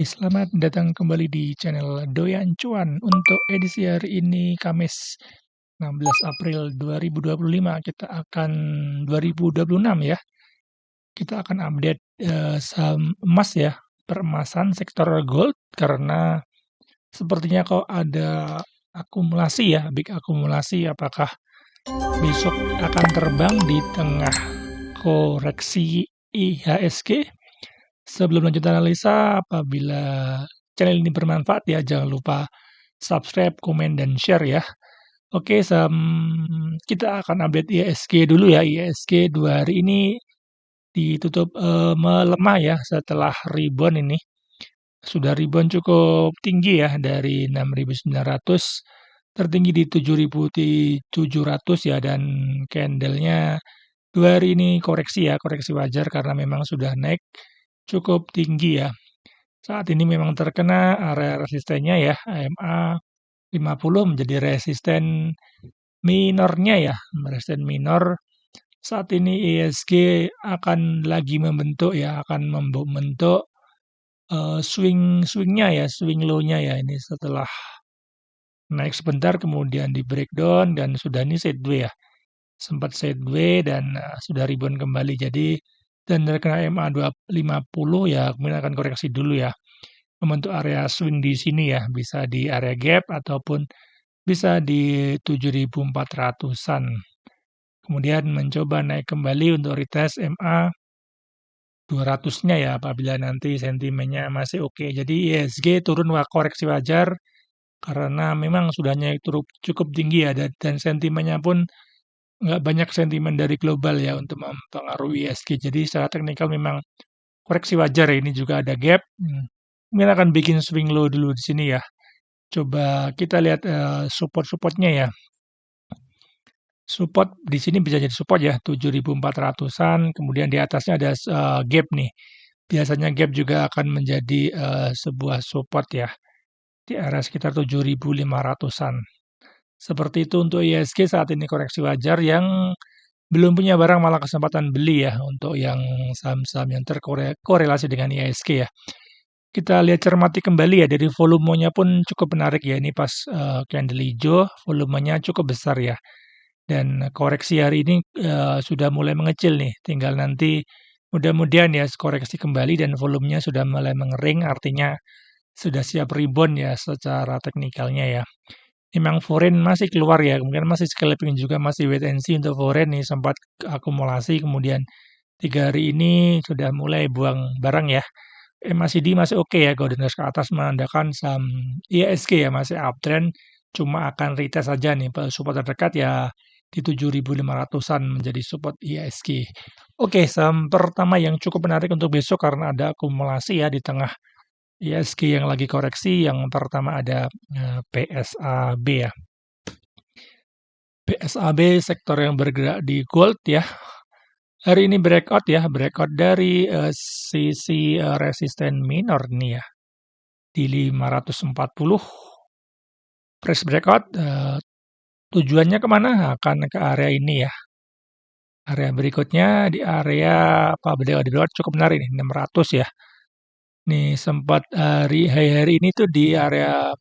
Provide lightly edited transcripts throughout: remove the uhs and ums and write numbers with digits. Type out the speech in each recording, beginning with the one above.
Selamat datang kembali di channel Doyan Cuan. Untuk edisi hari ini Kamis 16 April 2025 2026 ya. Kita akan update saham emas ya, peremasan sektor gold karena sepertinya kok ada akumulasi ya, big akumulasi. Apakah besok akan terbang di tengah koreksi IHSG? Sebelum lanjut analisa, apabila channel ini bermanfaat ya, jangan lupa subscribe, komen, dan share ya. Oke, kita akan update IHSG dulu ya. IHSG 2 hari ini ditutup melemah ya setelah rebound ini. Sudah rebound cukup tinggi ya dari 6.900 tertinggi di 7.700 ya, dan candlenya 2 hari ini koreksi ya, koreksi wajar karena memang sudah naik cukup tinggi ya. Saat ini memang terkena area resistennya ya, EMA 50 menjadi resisten minornya ya, resisten minor. Saat ini IHSG akan lagi membentuk ya, akan membentuk swing-swingnya ya, swing low-nya ya. Ini setelah naik sebentar kemudian di breakdown dan sudah ini sideways ya. Sempat sideways dan sudah rebound kembali. Jadi dan terkena EMA 250 ya, kemudian akan koreksi dulu ya. Membentuk area swing di sini ya, bisa di area gap ataupun bisa di 7.400-an. Kemudian mencoba naik kembali untuk retest MA 200-nya ya, apabila nanti sentimennya masih oke. Jadi IHSG turun koreksi wajar karena memang sudah naik cukup tinggi ya, dan sentimennya pun nggak banyak sentimen dari global ya untuk mempengaruhi IHSG. Jadi secara teknikal memang koreksi wajar ya, ini juga ada gap. Mungkin akan bikin swing low dulu di sini ya. Coba kita lihat support-supportnya ya. Support di sini bisa jadi support ya, 7.400-an, kemudian di atasnya ada gap nih. Biasanya gap juga akan menjadi sebuah support ya, di area sekitar 7.500-an. Seperti itu untuk IHSG saat ini koreksi wajar. Yang belum punya barang malah kesempatan beli ya untuk yang saham-saham yang terkorelasi dengan IHSG ya. Kita lihat cermati kembali ya, dari volumenya pun cukup menarik ya. Ini pas candle hijau, volumenya cukup besar ya. Dan koreksi hari ini sudah mulai mengecil nih, tinggal nanti mudah-mudahan ya koreksi kembali dan volumenya sudah mulai mengering, artinya sudah siap rebound ya secara teknikalnya ya. Memang foreign masih keluar ya, kemudian masih scalping juga, masih wait and see untuk foreign nih, sempat akumulasi, kemudian 3 hari ini sudah mulai buang barang ya. MACD masih oke ya, golden cross ke atas menandakan saham IHSG ya masih uptrend, cuma akan retest saja nih, support terdekat ya di 7.500-an menjadi support IHSG. Oke, saham pertama yang cukup menarik untuk besok karena ada akumulasi ya di tengah IHSG yang lagi koreksi. Yang pertama ada PSAB ya. PSAB sektor yang bergerak di gold ya. Hari ini breakout ya, breakout dari sisi resisten minor nih ya, di 540. Fresh breakout, tujuannya kemana? Akan ke area ini ya. Area berikutnya di area apabila di breakout cukup menarik nih, 600 ya. Nih sempat hari ini tuh di area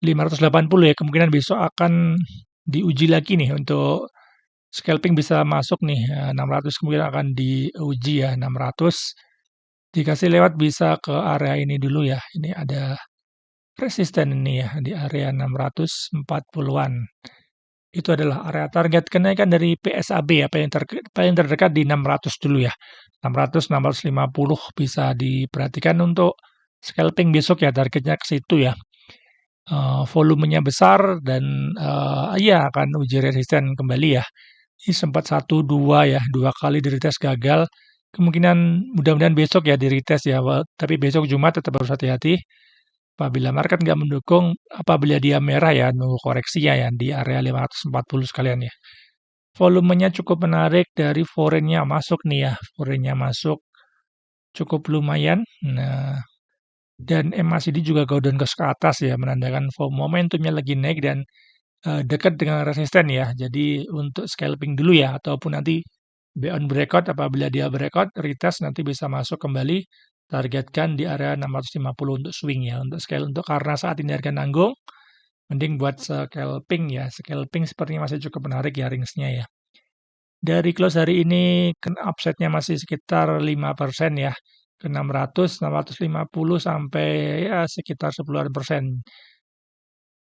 580 ya, kemungkinan besok akan diuji lagi nih untuk scalping bisa masuk nih, 600 kemungkinan akan diuji ya, 600. Dikasih lewat bisa ke area ini dulu ya. Ini ada resisten ini ya di area 640-an. Itu adalah area target kenaikan dari PSAB ya, paling terdekat di 600 dulu ya. 600, 650 bisa diperhatikan untuk scalping besok ya, targetnya ke situ ya. Volumenya besar dan ya akan uji resisten kembali ya. Ini sempat 1, 2 ya, 2 kali di retest gagal. Kemungkinan mudah-mudahan besok ya di retest ya, tapi besok Jumat tetap harus hati-hati. Apabila market nggak mendukung, apabila dia merah ya, nunggu koreksinya ya di area 540 sekalian ya. Volumenya cukup menarik dari foreign-nya masuk nih ya, foreign-nya masuk cukup lumayan. Nah, dan MACD juga golden cross ke atas ya, menandakan momentumnya lagi naik dan dekat dengan resisten ya. Jadi untuk scalping dulu ya, ataupun nanti beyond breakout, apabila dia breakout, retest nanti bisa masuk kembali. targetkan di area 650 untuk swing ya, untuk karena saat ini harga nanggung, mending buat scalping ya. Scalping sepertinya masih cukup menarik ya ringsnya ya. Dari close hari ini upside-nya masih sekitar 5% ya, ke 600, 650 sampai ya sekitar 10-an persen.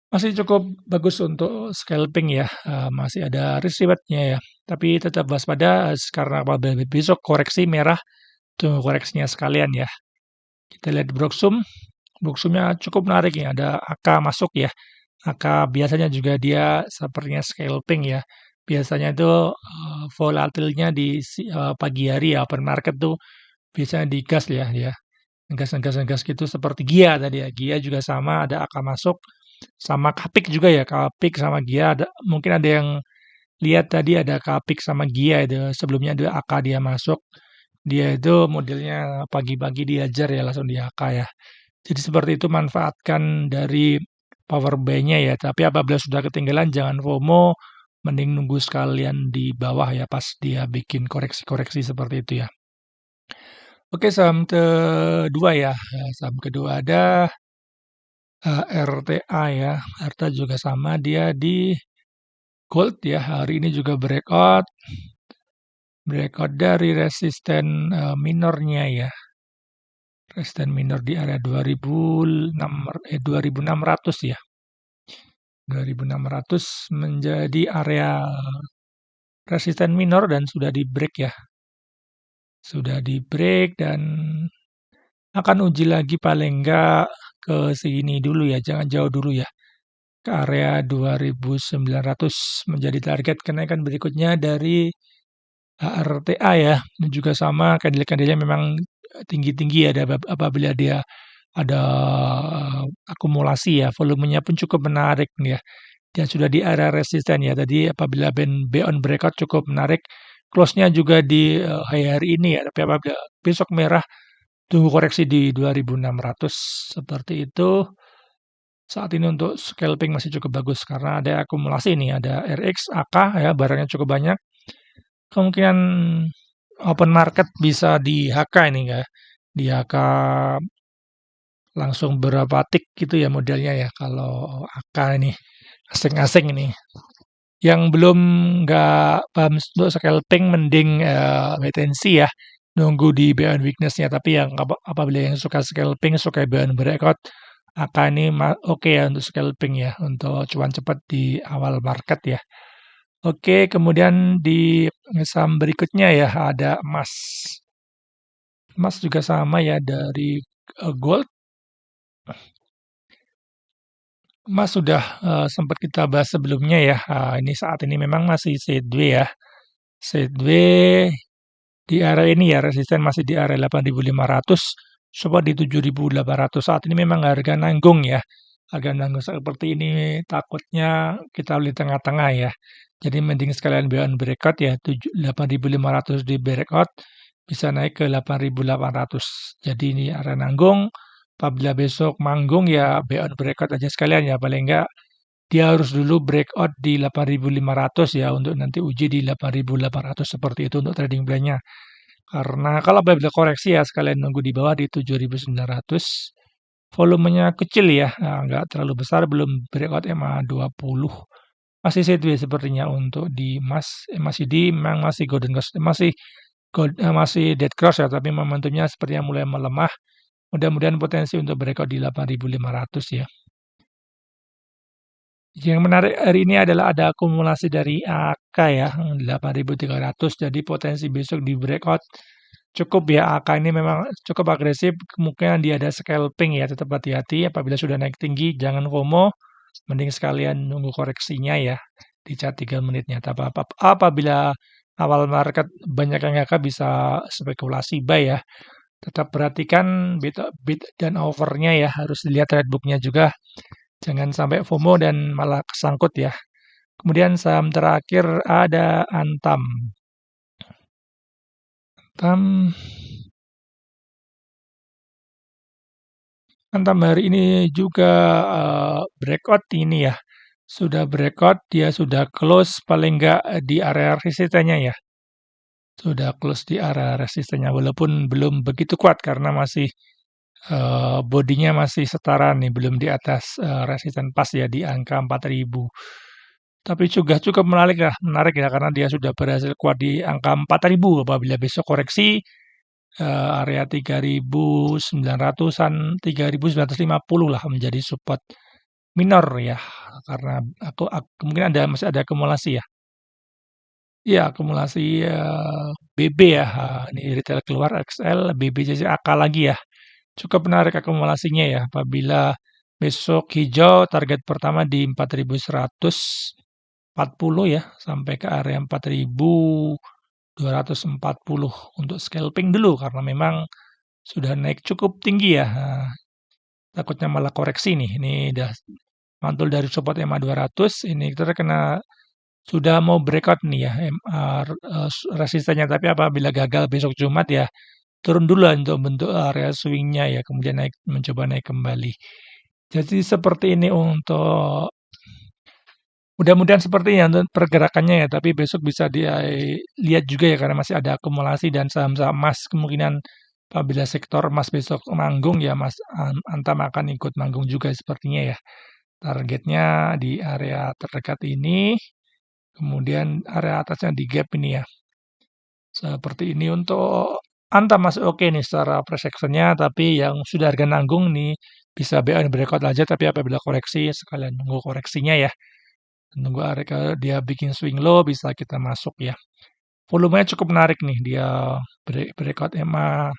Masih cukup bagus untuk scalping ya, masih ada risk reward-nya ya. Tapi tetap waspada karena apabila besok koreksi merah, tunggu koreksinya sekalian ya. Kita lihat Broksum, Broksumnya cukup menarik ya, ada AK masuk ya. AK biasanya juga dia sepertinya scalping ya. Biasanya itu volatilnya di pagi hari ya, open market tuh biasanya digas ya dia. Ngegas gitu seperti Gia tadi ya. Gia juga sama ada AK masuk sama Kapik juga ya. Kapik sama Gia mungkin ada yang lihat tadi ada Kapik sama Gia itu sebelumnya ada AK dia masuk. Dia itu modelnya pagi-pagi diajar ya langsung di AK ya. Jadi seperti itu manfaatkan dari power buy-nya ya. Tapi apabila sudah ketinggalan jangan FOMO, mending nunggu sekalian di bawah ya pas dia bikin koreksi-koreksi seperti itu ya. Oke, saham kedua ya. Saham kedua ada RTA ya. RTA juga sama dia di gold ya. Hari ini juga breakout dari resisten minornya ya. Resisten minor di area 2600 ya. 2600 menjadi area resisten minor dan sudah di break ya. Sudah di break dan akan uji lagi paling enggak ke sini dulu ya, jangan jauh dulu ya. Ke area 2900 menjadi target kenaikan berikutnya dari HRTA ya. Dan juga sama candle-candlenya memang tinggi-tinggi ya apabila dia ada akumulasi ya, volumenya pun cukup menarik ya. Dia sudah di area resisten ya. Tadi apabila beyond breakout cukup menarik, close-nya juga di high hari ini ya. Tapi apabila besok merah, tunggu koreksi di 2600 seperti itu. Saat ini untuk scalping masih cukup bagus karena ada akumulasi nih, ada RX, AK ya, barangnya cukup banyak. Kemungkinan open market bisa di HK ini ya. Di HK langsung berapa tick gitu ya modelnya ya kalau AK ini asing-asing ini. Yang belum nggak paham untuk scalping mending wait and see ya. Nunggu di beyond weakness-nya. Tapi yang apabila yang suka scalping, suka beyond breakout, akan ini oke ya untuk scalping ya. Untuk cuan cepat di awal market ya. Oke, kemudian di saham berikutnya ya ada emas. Emas juga sama ya dari gold. Emas sudah sempat kita bahas sebelumnya ya. Ini saat ini memang masih sideways ya. Sideways di area ini ya resisten masih di area 8.500, coba di 7.800. Saat ini memang harga nanggung ya. Harga nanggung seperti ini takutnya kita beli tengah-tengah ya. Jadi mending sekalian beyond breakout ya 8.500 di breakout bisa naik ke 8.800. Jadi ini area nanggung. Apabila besok manggung ya beyond breakout aja sekalian ya paling enggak dia harus dulu breakout di 8.500 ya untuk nanti uji di 8.800 seperti itu untuk trading plan-nya. Karena kalau apabila koreksi ya sekalian nunggu di bawah di 7.900. Volumenya kecil ya, nggak terlalu besar, belum breakout MA20. Masih sideways sepertinya untuk di emas, masih di memang masih golden cross, masih dead cross ya, tapi momentumnya sepertinya mulai melemah. Mudah-mudahan potensi untuk breakout di 8.500 ya. Yang menarik hari ini adalah ada akumulasi dari AK ya, 8.300. Jadi potensi besok di breakout cukup ya. AK ini memang cukup agresif. Kemungkinan dia ada scalping ya. Tetap hati-hati. Apabila sudah naik tinggi, jangan FOMO. Mending sekalian nunggu koreksinya ya di chart 3 menitnya. Tapi apabila awal market banyak yang AK bisa spekulasi buy ya. Tetap perhatikan bid dan overnya ya. Harus dilihat trade book-nya juga. Jangan sampai FOMO dan malah kesangkut ya. Kemudian saham terakhir ada Antam. Antam hari ini juga breakout ini ya. Sudah breakout, dia sudah close paling enggak di area resistennya ya. sudah close di area resistennya walaupun belum begitu kuat karena masih bodinya masih setara nih, belum di atas resisten pas ya di angka 4.000. Tapi juga cukup menarik ya karena dia sudah berhasil kuat di angka 4.000. Apabila besok koreksi area 3.900-an, 3.950 lah menjadi support minor ya, karena mungkin masih ada akumulasi ya. Iya, akumulasi BB ya, ini retail keluar XL, BB CCAK lagi ya. Cukup menarik akumulasinya ya, apabila besok hijau target pertama di 4.140 ya, sampai ke area 4.240 untuk scalping dulu karena memang sudah naik cukup tinggi ya. Takutnya malah koreksi nih. Ini udah mantul dari support MA 200, ini kita kena sudah mau breakout nih ya resistennya, tapi apabila gagal besok Jumat ya turun dulu untuk bentuk area swingnya ya, kemudian mencoba naik kembali. Jadi seperti ini untuk mudah-mudahan seperti ini untuk pergerakannya ya, tapi besok bisa dilihat juga ya karena masih ada akumulasi dan saham-saham emas kemungkinan apabila sektor emas besok manggung ya Mas Antam akan ikut manggung juga sepertinya ya. Targetnya di area terdekat ini, kemudian area atasnya di gap ini ya. Seperti ini untuk Antam masih oke nih secara price action-nya, tapi yang sudah harga nanggung nih bisa buy and breakout aja, tapi apabila koreksi sekalian nunggu koreksinya ya. Nunggu area dia bikin swing low bisa kita masuk ya. Volumenya cukup menarik nih, dia breakout EMA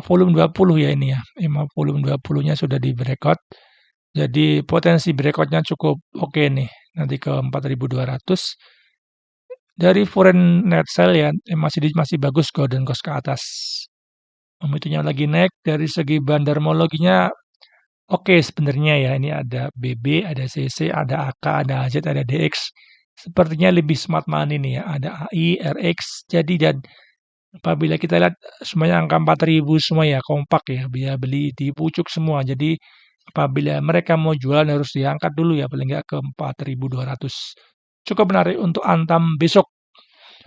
volume 20 ya ini ya. EMA volume 20-nya sudah di breakout. Jadi potensi breakout-nya cukup oke nih, nanti ke 4.200. Dari foreign net sale ya, masih bagus golden cost ke atas. Momentumnya lagi naik, dari segi bandarmologinya oke sebenarnya ya. Ini ada BB, ada CC, ada AK, ada AZ, ada DX. Sepertinya lebih smart money nih ya. Ada AI, RX. Jadi dan apabila kita lihat semuanya angka 4.000 semua ya, kompak ya. Biar beli di pucuk semua. Jadi apabila mereka mau jualan harus diangkat dulu ya, paling nggak ke 4.200. Cukup menarik untuk Antam besok.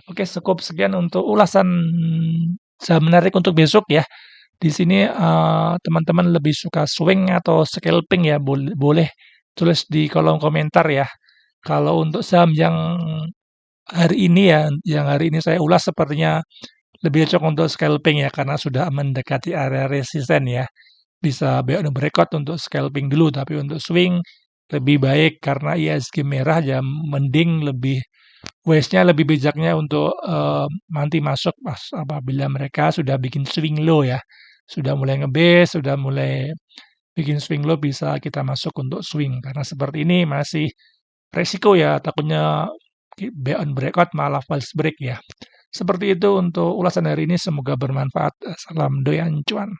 Oke, cukup sekian untuk ulasan saham menarik untuk besok ya. Di sini teman-teman lebih suka swing atau scalping ya, boleh tulis di kolom komentar ya. Kalau untuk saham yang hari ini ya, yang hari ini saya ulas sepertinya lebih cocok untuk scalping ya, karena sudah mendekati area resisten ya. Bisa breakout untuk scalping dulu, tapi untuk swing lebih baik karena ISG merah ya, mending lebih wise-nya lebih bijaknya untuk nanti masuk pas apabila mereka sudah bikin swing low ya. Sudah mulai nge-base, sudah mulai bikin swing low bisa kita masuk untuk swing. Karena seperti ini masih resiko ya, takutnya buy on breakout malah false break ya. Seperti itu untuk ulasan hari ini, semoga bermanfaat. Salam doyan cuan.